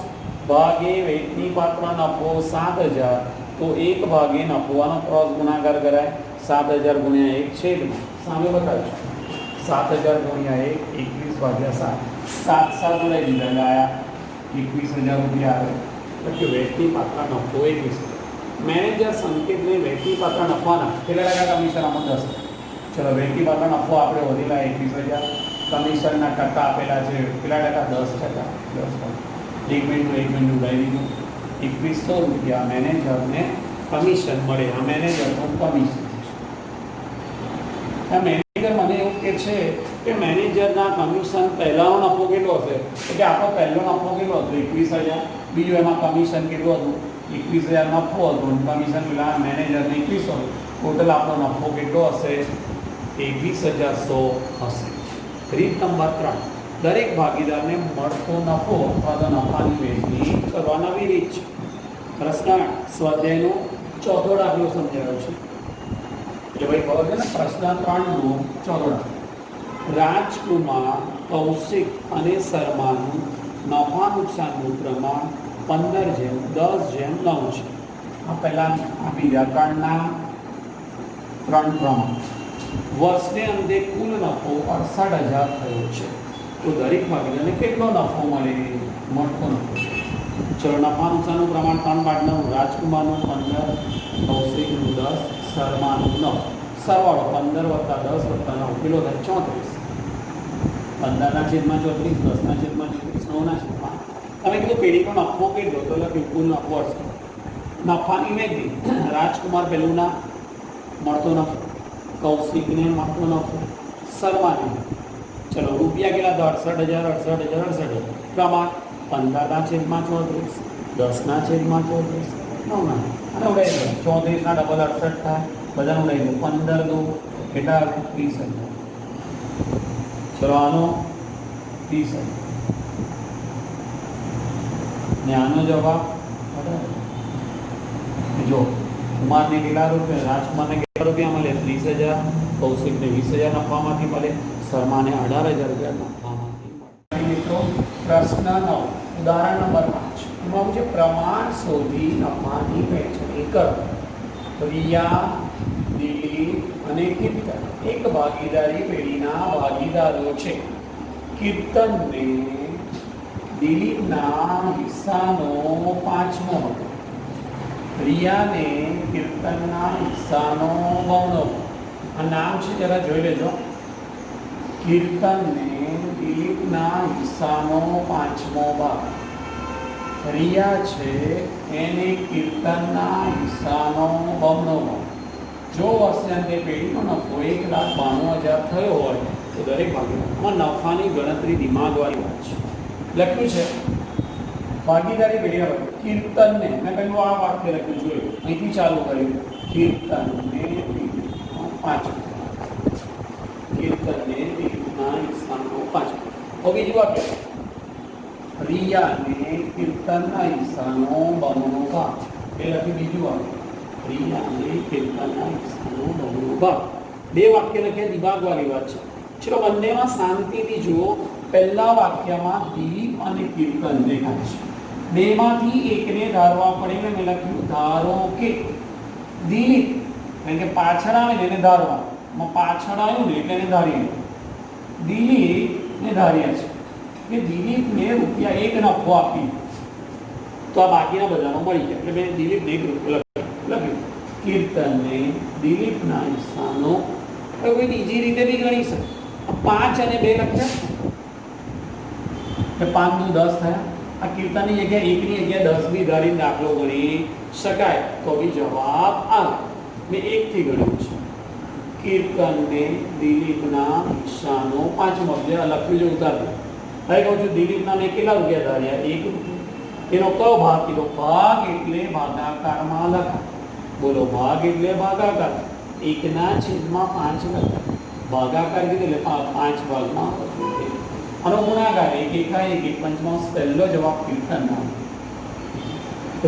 ભાગે વેચની પાત્ર નફો 7,000. તો 1 ભાગે નફોવાનો ક્રોસ ગુણાકાર કરાય. 7,000 ગુણ્યા 1 છેદમાં સામે બતાવીશું. 7,000 ગુણ્યા 1 21/7. 7 ઉડાવી દીધા ગયા 21,000 રૂપિયા આવે. પછી વેચની પાત્ર નફો 21. મેનેજર સંકેતને વેચની પાત્ર નફાના કેટલા ટકા કમિશન આપો? 10. ચલો વેચની પાત્ર નફો આપણે વધેલા 21,000. કમિશનના ટકા આપેલા છે કેટલા ટકા? 10%. 10%. 1 મિનિટ ઉડાવી દીધું. 2,100 રૂપિયા મેનેજરને કમિશન મળે. આ મેનેજરનું કમિશન છે. આ મેનેજર મને એવું કહે છે કે મેનેજરના કમિશન પહેલાનો નફો કેટલો હશે? એટલે આપણો પહેલો નફો કેટલો હતો? 21,000. બીજું એમાં કમિશન કેટલું હતું? 21,000 નફો હતો. કમિશન પેલા મેનેજરને 21,000. ટોટલ આપણો નફો કેટલો હશે? 21,100 હશે. રીત નંબર 3. દરેક ભાગીદારને મળતો નફો અથવા તો નફાની વહેંચણી કરવા નવી રીત છે. પ્રશ્ન સ્વાધ્યાયનો 4થો દાખલો સમજાયો છે. એટલે ભાઈ ખબર છે ને પ્રશ્ન 3નો 4થો દાખલો. રાજકુમાર, કૌશિક અને શર્માનું નફા નુકસાનનું પ્રમાણ 15:10:9 છે. આ પહેલા આ બીજા 3ના 3 પ્રમાણ. વર્ષને અંતે કુલ નફો 68,000 થયો છે. તો દરેક ભાગીદારને કેટલો નફો મળે? મળતો નફો. ચલો નફા નુકસાનનું પ્રમાણ 3 પાર્ટનર. રાજકુમારનું 15, કૌશિકનું 10, શર્માનું 9. સરવાળો 15 + 10 + 9 કેટલો થાય? 34. 15/34, 10/34, 9/5. તમે કીધું પેઢીનો નફો કેટલો, તો લખ્યું કુલ નફો હશે. નફાની મેઘી રાજકુમાર પહેલું નામ, મળતો નફો. કૌશિકને મળતો નફો. શર્માને, ચલો રૂપિયા કેટલા? 68,000. પ્રમાણ 15/34, 10/34, 9. અને ઉડાવી દો. 34 ના ડબલ 68 થાય. બધાને ઉડાવી દો. 15 દો કેટલા? 30,000. ચલો આનો 30,000 ને આનો જવાબ જો કુમારને કેટલા રૂપિયા, રાજકુમારને કેટલા રૂપિયા મળે? 30,000. કૌશિકને 20,000 નફામાંથી મળે. શર્માને 18,000 રૂપિયા નફામાંથી મળે. મિત્રો પ્રશ્ન 9 ઉદાહરણ નંબર 5 એમાં છે પ્રમાણ શોધી નફાની વહેંચણી કરો. રિયા, દિલીપ અને કીર્તન એક ભાગીદારી પેઢીના ભાગીદારો છે. કીર્તનને દિલીપના હિસ્સાનો 5મો હતો. રિયાને કીર્તનના હિસ્સાનો 9મો. આ નામ છે જરા જોઈ લેજો. કીર્તનને દિલીપના હિસ્સાનો 5મો ભાગ. રિયા છે એને કીર્તનના હિસ્સાનો 9મો ભાગ. જો વર્ષાંતે પેઢીનો નફો 1,92,000 થયો હોય તો દરેક ભાગીદારમાં નફાની ગણતરી દિમાગવાળી વાત છે. લખ્યું છે ભાગીદારી પેઢીના ભાગ. કીર્તનને મેં પહેલું આ વાક્ય લખ્યું જોયું, અહીંથી ચાલુ કર્યું. કીર્તનને 5. કીર્તનને દિલીપના હિસ્સાનો 5. હવે બીજું વાક્ય. રિયાને કીર્તનના હિસ્સાનો 9મો ભાગ. એ લખ્યું બીજું વાક્ય. રિયાને કીર્તનના હિસ્સાનો 9મો ભાગ. બે વાક્ય લખ્યા, દિમાગવાળી વાત છે. ચલો બંનેમાં શાંતિથી જુઓ. પહેલા વાક્યમાં દિલીપ અને કીર્તન દેખાય છે. બેમાંથી એકને ધારવા પડે. મેં લખ્યું ધારો કે દિલીપ, કારણ કે પાછળ આવે ને એને ધારવા. પાછળ આવ્યું ને એટલે એને ધારીએ. દિલીપને ધાર્યા છે કે દિલીપને રૂપિયા 1 નફો આપી તો આ બાકીના બધાનો મળી જાય. એટલે મેં દિલીપને 1 રૂપિયો લખ્યું. કીર્તનને દિલીપના હિસ્સાનો કોઈ બીજી રીતે બી ગણી શકે. 5 અને 2 લખ્યા એટલે 5 નું 10 થયા. આ કીર્તનની જગ્યાએ 1 ની જગ્યાએ 10 બી ધારીને દાખલો ગણી શકાય તો બી જવાબ આવે. મેં 1 થી ગણ્યું છે. કીર્તનને દિલીપના હિસ્સાનો 5મો જે લખ્યું છે ઉતાર દો. હવે કહું છું દિલીપના મેં કેટલા રૂપિયા ધાર્યા? 1 રૂપિયો. એનો કયો ભાગ કીધો? ભાગ એટલે ભાગાકારમાં લખા. બોલો ભાગ એટલે ભાગાકાર. 1/5 લખા. ભાગાકાર કીધું એટલે 5 ભાગમાં. આનો ગુણાકાર 1 1 1 પહેલો જવાબ કીર્તનનો.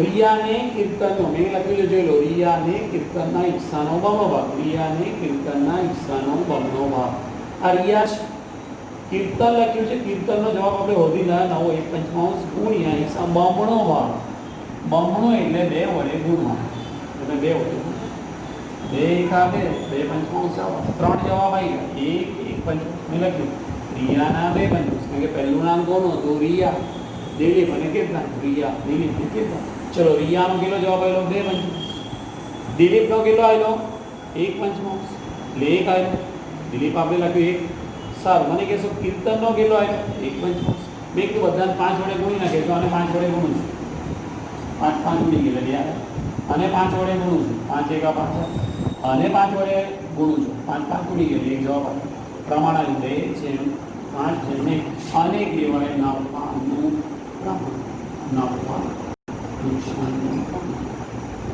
રિયાને કીર્તનનો મેં લખ્યું જોઈ લો. રિયાને કીર્તનના હિસ્સાનો 9મો ભાગ. રિયાને કીર્તનના હિસ્સાનો 9મો ભાગ. આ રિયા છે. કીર્તન લખ્યું છે. કીર્તનનો જવાબ આપણે હોધી ના 9 1/5 ગુણ્યા હિસ્સા 9મો ભાગ. 9મો એટલે 2 વડે ગુણવા. એટલે 2 વડે 2 1 2 2 5 3 જવાબ આવી ગયા. 1 1 મેં લખ્યું રિયાના 2 કારણ કે પહેલું નામ કોનું હતું? રિયા. દિલીપ અને કીર્તન. રિયા, દિલીપ અને કીર્તન. ચલો રિયાનો કેટલો જવાબ આવ્યો? 2 દિલીપનો કેટલો આવ્યો? 1 એટલે 1 આવ્યો. દિલીપ આપણે લખ્યું 1. સારું, મને કહેશો કીર્તનનો કેટલો આવ્યો? 1 મેં કીધું બધાને 5 વડે ગુણી નાખે તો આને 5 વડે ગુણું છું. 5 5 ગુણી ગયેલા યાર. અને 5 વડે ગુણું છું. 5 1 5 અને 5 વડે ગુણું છું. 5 5 ગુણી ગયેલી. એક જવાબ આવ્યો. પ્રમાણ આવ્યું 2 જેમ 5 જેને અને કહેવાય નફાનું પ્રમાણ. નફા નુકસાનનું પ્રમાણ.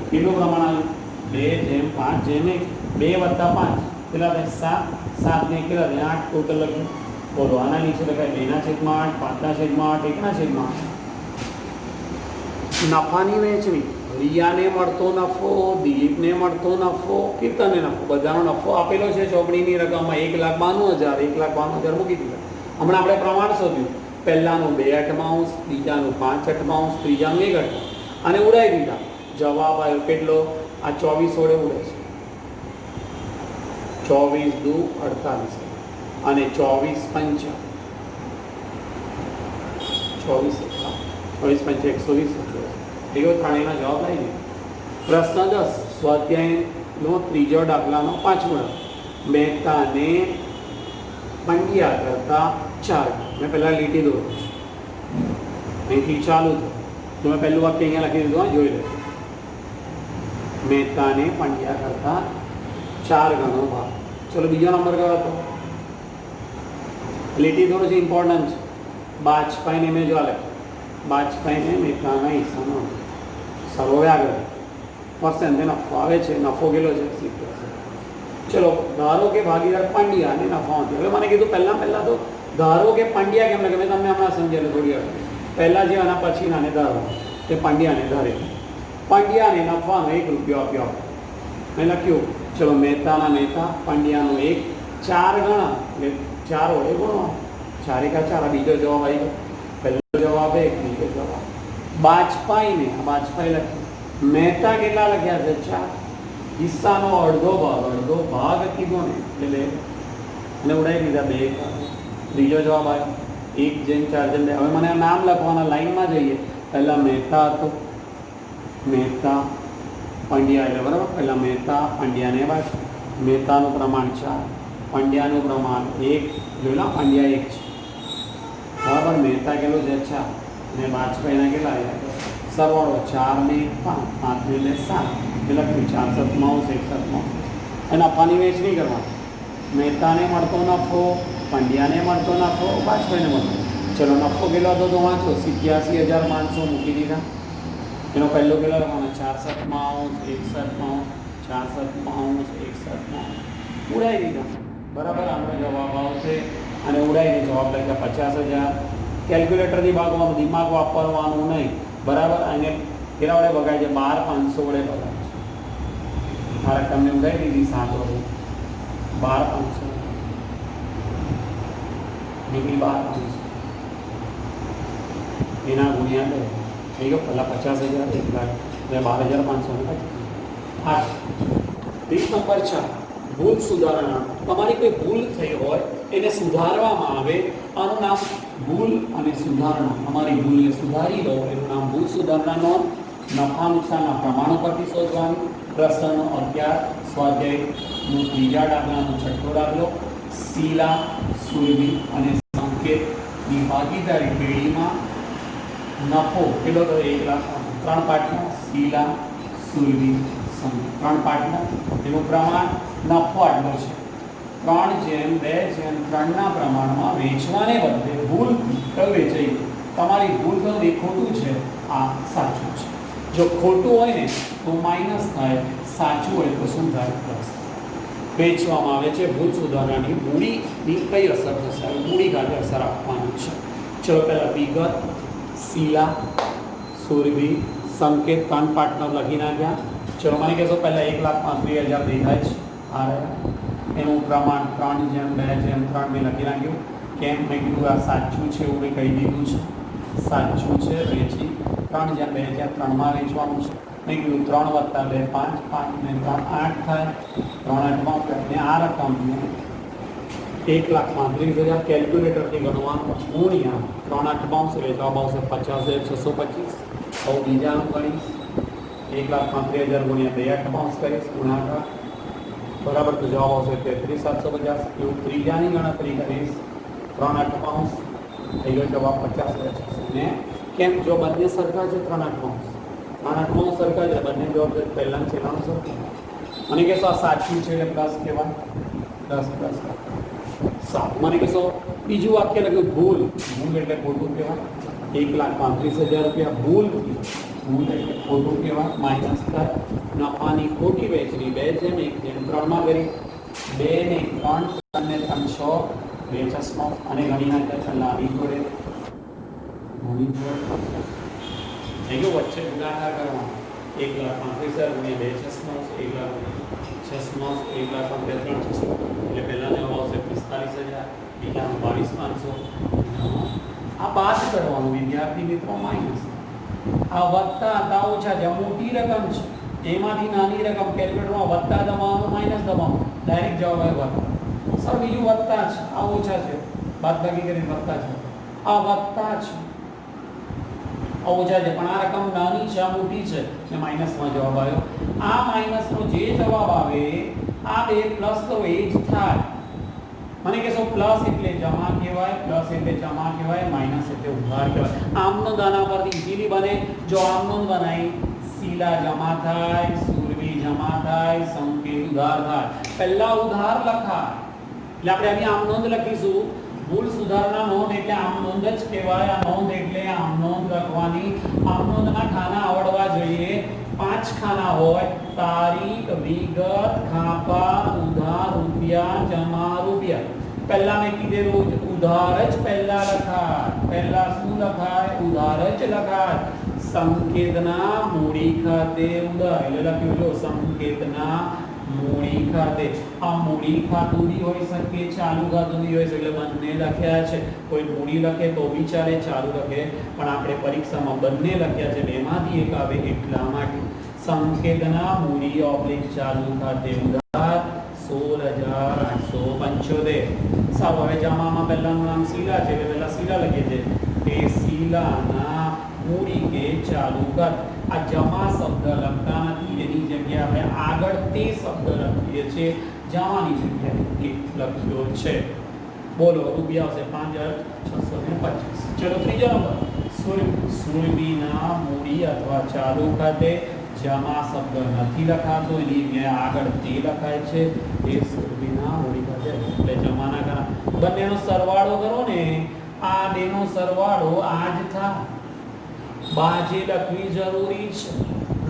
કેટલું પ્રમાણ આવ્યું? 2 જેમ 5 જેને 2 વત્તા 5 કેટલા થાય? 7 7 ને કેટલા થાય? 8 ટોટલ લખ્યું. બોલો આના નીચે લખાય 2/8 5/8 1/8. નફાની વહેંચણી. રિયાને મળતો નફો, દિલીપને મળતો નફો, કીર્તનને નફો. બધાનો નફો આપેલો છે ચોપડીની રકમમાં 1,92,000. 1,92,000 મૂકી દીધા. હમણાં આપણે પ્રમાણ શોધ્યું. પહેલાનું 2/8, બીજાનું 5/8, ત્રીજાનું 1/8 અને ઉડાવી દીધા. જવાબ આવ્યો કેટલો? આ 24 વડે ઉડે છે. 24 દુ 48 અને 24 5 24 5 120. એવો ત્રણેયનો જવાબ આવી ગયો. પ્રશ્ન 10 સ્વાધ્યાયનો ત્રીજો દાખલાનો 5મો. મહેતાને પંડ્યા કરતા 4 मैं पहला લીટી દોરું છું અહીંથી ચાલુ થયું તો મેં પહેલું વાક્ય અહીંયા લખી દીધું જોઈ લો મહેતાને પંડ્યા કરતા 4 ગણો ભાગ ચલો બીજો નંબર કયો હતો લીટી થોડું છે ઇમ્પોર્ટન્ટ છે બાજપાઈને મેં જો લખ્યું બાજપાઈને મહેતાના હિસ્સાનો સર્વે આગળ પર્સન્ટ નફો આવે છે નફો કેટલો છે 70 ચલો ધારો કે ભાગીદાર પંડ્યા અને નફો હવે મને કીધું પહેલાં તો ધારો કે પંડ્યા કેમ લખે મેં તમને હમણાં સમજાવેલું થોડી વાર પહેલાં જે આના પછી નાને ધારો તે પંડ્યાને ધારે પંડ્યાને નફાનો 1 રૂપિયો આપ્યો મેં લખ્યું ચલો મહેતાના મહેતા પંડ્યાનો 1 4 ગણા એટલે 4 વડે ગુણો 4 એકા 4 બીજો જવાબ આવી ગયો પહેલો જવાબ 1 બીજો જવાબ બાજપાઈને બાજપાઈ લખ્યું મહેતા કેટલા લખ્યા છે 4 હિસ્સાનો અડધો ભાગ કીધો ને એટલે અને ઉડાવી દીધા 2 ત્રીજો જવાબ આવ્યો 1 જેમ 4 જેમ 2 હવે મને નામ લખવાના લાઈનમાં જઈએ પહેલાં મહેતા હતો મહેતા પંડ્યા એટલે બરાબર પહેલાં મહેતા પંડ્યાને બાદ મહેતાનું પ્રમાણ 4 પંડ્યાનું પ્રમાણ 1 જોઈ લો પંડ્યા 1 છે બરાબર મહેતા કેટલું છે 4 અને બાજપાઈના કેટલા આવ્યા સરવાળો 4 ને 5 5 ને 7 એટલે લખ્યું 4 7 1 7 અને નફાની વહેંચણી કરવાની મહેતાને મળતો નફો પંડ્યાને મળતો નફો બાજપાઈને મળતો ચલો નફો કેટલો હતો તો વાંચો 87,500 મૂકી દીધા એનો પહેલો કેટલો લખવાનો 4 7 1 7 4 7 1 7 ઉડાવી દીધા બરાબર આનો જવાબ આવશે અને ઉડાવીને જવાબ લખ્યા 50,000 કેલ્ક્યુલેટરથી ભાગવાનું દિમાગ વાપરવાનું નહીં બરાબર અને કેટલા વડે ભગાય છે 12,500 વડે ભગાય છે મારા તમને ઉડાવી દીધી 7 વડે 12,500 નીકળી 12,500 એના ગુણ્યા 2 થઈ ગયો પહેલાં 50,000 1 લાખ એટલે 12,500 રીત નંબર 4 ભૂલ સુધારણા તમારી કોઈ ભૂલ થઈ હોય એને સુધારવામાં આવે આનું નામ ભૂલ અને સુધારણા તમારી ભૂલને સુધારી લો એનું નામ ભૂલ સુધારણાનો નફા નુકસાનના પ્રમાણો પરથી શોધવાનું પ્રશ્નનો 11 સ્વાધ્યાયનું ત્રીજા દાખલાનો છઠ્ઠો દાખલો શીલા સુરભી અને સંકેતની ભાગીદારી પેઢીમાં નફો કેટલો તો 1 લાખ 3 પાર્ટનર શીલા સુરભી સંકેત 3 પાર્ટનર એનું પ્રમાણ નફો આટલો છે 3:2:3ના પ્રમાણમાં વેચવાને બદલે ભૂલથી કયું વેચાઈ તમારી ભૂલ તો એ ખોટું છે આ સાચું છે જો ખોટું હોય ને તો માઇનસ થાય સાચું હોય તો શું થાય પ્લસ વેચવામાં આવે છે ભૂલ સુધારણાની મૂડીની કઈ અસર થશે મૂડી કાઢે અસર આપવાની છે ચલો પહેલાં વિગત શીલા સુરભી સંકેત 3 પાર્ટનર લખી નાખ્યા ચલો મને કહેશો પહેલાં 1,35,000 દેખાય છે આ રહ્યા એનું પ્રમાણ 3:2:3 મેં લખી નાખ્યું કેમ મેં કીધું આ સાચું છે એવું મેં કહી દીધું છે સાચું છે વેચી 3:2:3માં વેચવાનું છે મેં કીધું 3 + 2 5 5 ને 3 8 થાય 3 8 અને આ રકમને 1,35,000 કેલ્ક્યુલેટરથી ગણવાનું ગુણ્યા 3 8 બાઉન્સ એટલે જવાબ આવશે 50,625 હવે બીજાનું ગણીશ 1,35,000 ગુણ્યા 2 8 બાઉન્સ કરીશ ગુણાકાર બરાબર તો જવાબ આવશે 33,750 એવું ત્રીજાની ગણતરી કરીશ 3 8 બાઉન્સ થઈ ગયો જવાબ 50,600 ને કેમ જો બંને સરખા છે 3 8 બાઉન્સ 3 8 બાઉન્સ સરખા છે બંને જવાબ પહેલાં છેલ્લાનું સરખું મને કહેશો આ સાચું છે એટલે પ્લસ કહેવાય 10 7 મને કહેશો બીજું વાક્ય લખ્યું ભૂલ એટલે ખોટું કહેવાય 1,35,000 રૂપિયા ભૂલ એટલે ખોટું કહેવાય માઇનસ થાય નફાની ખોટી વેચણી 2:1:3માં કરી 2 ને 3 3 ને 3 6 2 6 અને ગણી નાખ્યા છેલ્લા આવી જોડે થઈ ગયો વચ્ચે ગુણાકાર કરવાનો 1,35,000 ગુણ્યા 2 6 1,36,000 એટલે પહેલા જવાબ આવશે 45,000 બીજાનો 22,500 આ બાદ કરવાનું વિદ્યાર્થી મિત્રો માઇનસ આ વત્તા હતા ઓછા છે મોટી રકમ છે એમાંથી નાની રકમ કેલ્ક્યુલેટરમાં વત્તા દબાવવાનું માઇનસ દબાવવાનું ડાયરેક્ટ જવાબ આવે વત્તા સર બીજું વત્તા છે આ ઓછા છે બાદબાકી કરીને વત્તા છે આ વત્તા છે આ ઓછા છે પણ આ રકમ નાની છે આ મોટી છે એટલે માઇનસમાં જવાબ આવ્યો આ માઇનસનો જે જવાબ આવે આ બે પ્લસ તો એ જ થાય મને કહેશો પ્લસ એટલે જમા કહેવાય, પ્લસ એટલે જમા કહેવાય, માઇનસ એટલે ઉધાર કહેવાય. આમનો આના પરથી ઇઝીલી બને. જો આમનો બનાવી, શીલા જમા થાય, સુરભી જમા થાય, સંકેત ઉધાર થાય. પહેલા ઉધાર લખાય એટલે આપણે અહીં આમ નોંધ લખીશું. ભૂલ સુધારણા નોંધ એટલે આમ નોંધ જ કહેવાય. આ નોંધ એટલે આમ નોંધ લખવાની. આમ નોંધના ખાના આવડવા જોઈએ. 5 ખાના હોય: તારીખ, વિગત, ખાપા, ઉધાર, રૂપિયા, જમા, રૂપિયા. પહેલા મેં કીધેલું ઉધાર જ પહેલા લખાય. પહેલા શું લખાય? ઉધાર જ લખાય. સંકેતના મૂડી ખાતે ઉધાર એટલે લખ્યું. જો સંકેતના મૂડી ખાતે. આ મૂડી ખાતું બી હોઈ શકે, ચાલુ ખાતું બી હોઈ શકે, એટલે બંને લખ્યા છે. કોઈ મૂડી લખે તો બી ચાલે, ચાલુ લખે પણ આપણે પરીક્ષામાં બંને લખ્યા છે. બેમાંથી એક આવે એટલા માટે. સંકેતના મૂડી ઓબ્લિક ચાલુ ખાતે ઉધાર 16,875. સારું, હવે જમામાં પહેલાનું નામ શીલા છે એટલે પહેલા શીલા લખીએ છીએ. એ શીલાના મૂડી કે ચાલુ ખાત. આ જમા શબ્દ લખતા નથી, એની જગ્યાએ આપણે આગળ તે શબ્દ લખીએ છીએ. જમાની જગ્યાએ એક લખ્યો છે. બોલો, રૂપિયા આવશે 5,625. ચલો, ત્રીજો નંબર. સુરભીના મૂડી અથવા ચાલુ ખાતે જમા શબ્દ નથી લખાતો, એની જગ્યાએ આગળ તે લખાય છે. એ સુરભીના મૂડી ખાતે એટલે જમાના ખાના. બંનેનો સરવાળો કરો ને, આ બેનો સરવાળો આ જ થાય. બાજે લખવી જરૂરી છે.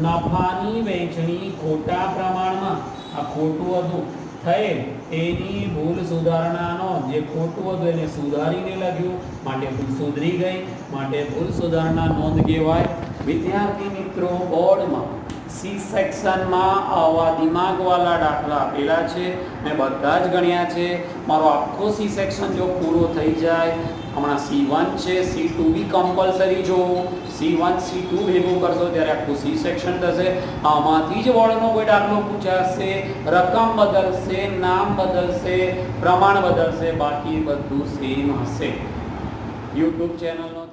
નફાની વહેંચણી ખોટા પ્રમાણમાં, આ ખોટું હતું થયેલ એની ભૂલ સુધારણાનો, જે ખોટું હતું એને સુધારીને લખ્યું માટે ભૂલ સુધરી ગઈ, માટે ભૂલ સુધારણા નોંધ કહેવાય. વિદ્યાર્થી મિત્રો, બોર્ડમાં સી સેક્શનમાં આવા દિમાગવાળા દાખલા આપેલા છે. મેં બધા જ ગણ્યા છે. મારો આખો સી સેક્શન જો પૂરો થઈ જાય, હમણાં C1 છે, C2 બી કમ્પલસરી જોવું. C1 C2 ભેગું કરશો ત્યારે આખું સી સેક્શન થશે. આમાંથી જ બોર્ડનો કોઈ દાખલો પૂછાશે, રકમ બદલશે, નામ બદલશે, પ્રમાણ બદલશે, બાકી બધું સેમ હશે. યુટ્યુબ ચેનલનો